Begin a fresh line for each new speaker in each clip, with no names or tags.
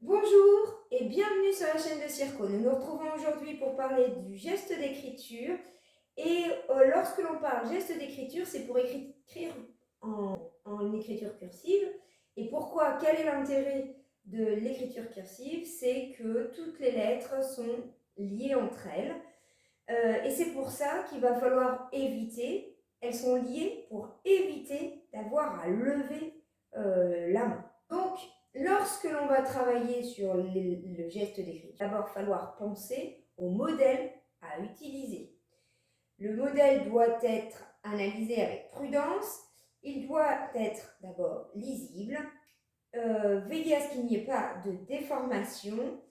Bonjour et bienvenue sur la chaîne de Circo. Nous nous retrouvons aujourd'hui pour parler du geste d'écriture. Et lorsque l'on parle geste d'écriture, c'est pour écrire en écriture cursive. Et pourquoi? Quel est l'intérêt de l'écriture cursive? C'est que toutes les lettres sont liées entre elles. Et c'est pour ça qu'il va falloir éviter, elles sont liées pour éviter d'avoir à lever la main. Donc, lorsque l'on va travailler sur le geste d'écriture, il va d'abord falloir penser au modèle à utiliser. Le modèle doit être analysé avec prudence, il doit être d'abord lisible, veiller à ce qu'il n'y ait pas de déformation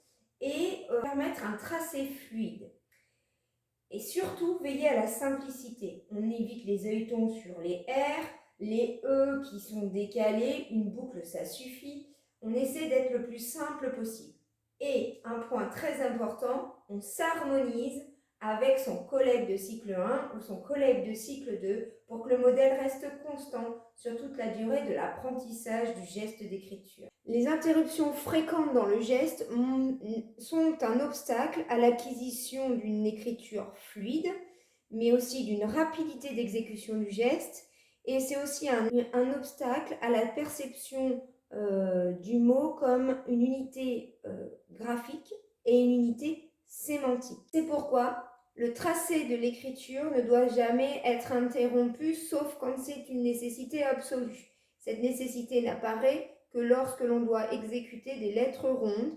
et permettre un tracé fluide. Et surtout, veiller à la simplicité. On évite les œilletons sur les R, les E qui sont décalés, une boucle ça suffit. On essaie d'être le plus simple possible. Et un point très important, on s'harmonise avec son collègue de cycle 1 ou son collègue de cycle 2 pour que le modèle reste constant sur toute la durée de l'apprentissage du geste d'écriture. Les interruptions fréquentes dans le geste sont un obstacle à l'acquisition d'une écriture fluide, mais aussi d'une rapidité d'exécution du geste, et c'est aussi un obstacle à la perception du mot comme une unité graphique et une unité sémantique. C'est pourquoi le tracé de l'écriture ne doit jamais être interrompu, sauf quand c'est une nécessité absolue. Cette nécessité n'apparaît que lorsque l'on doit exécuter des lettres rondes.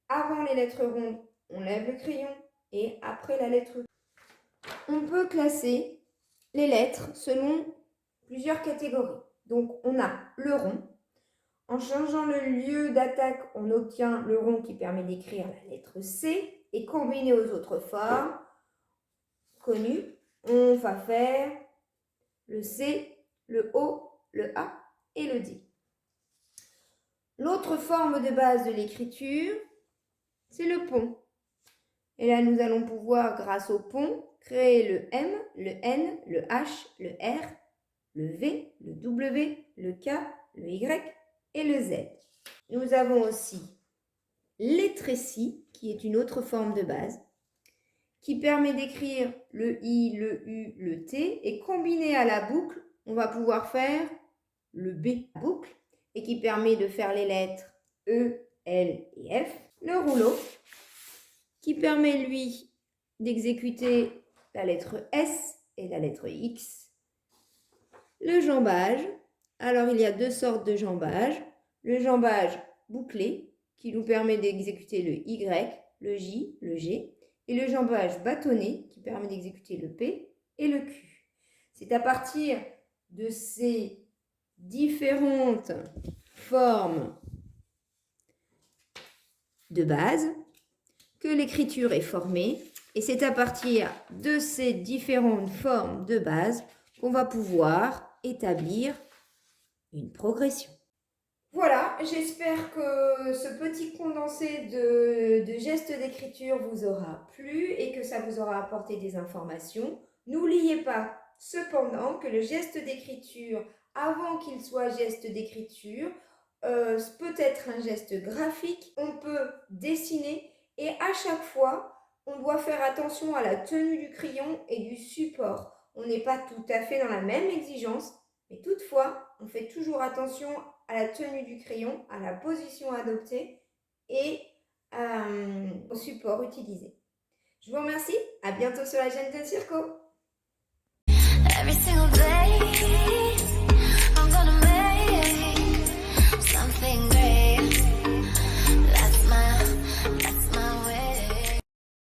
Avant les lettres rondes, on lève le crayon et après la lettre. On peut classer les lettres selon plusieurs catégories. Donc on a le rond. En changeant le lieu d'attaque, on obtient le rond qui permet d'écrire la lettre C et combiné aux autres formes connues, on va faire le C, le O, le A et le D. L'autre forme de base de l'écriture, c'est le pont. Et là, nous allons pouvoir, grâce au pont, créer le M, le N, le H, le R, le V, le W, le K, le Y et le Z. Nous avons aussi les trécis, qui est une autre forme de base, qui permet d'écrire le I, le U, le T, et combiné à la boucle, on va pouvoir faire le B boucle, et qui permet de faire les lettres E, L et F. Le rouleau, qui permet, lui, d'exécuter la lettre S et la lettre X. Le jambage, alors il y a deux sortes de jambage. Le jambage bouclé, qui nous permet d'exécuter le Y, le J, le G, et le jambage bâtonné, qui permet d'exécuter le P et le Q. C'est à partir de ces différentes formes de base que l'écriture est formée, et c'est à partir de ces différentes formes de base qu'on va pouvoir établir une progression. Voilà, j'espère que ce petit condensé de gestes d'écriture vous aura plu et que ça vous aura apporté des informations. N'oubliez pas cependant que le geste d'écriture, avant qu'il soit geste d'écriture, peut être un geste graphique. On peut dessiner et à chaque fois, on doit faire attention à la tenue du crayon et du support. On n'est pas tout à fait dans la même exigence, mais toutefois, on fait toujours attention à la tenue du crayon, à la position adoptée et au support utilisé. Je vous remercie, à bientôt sur la chaîne de Circo.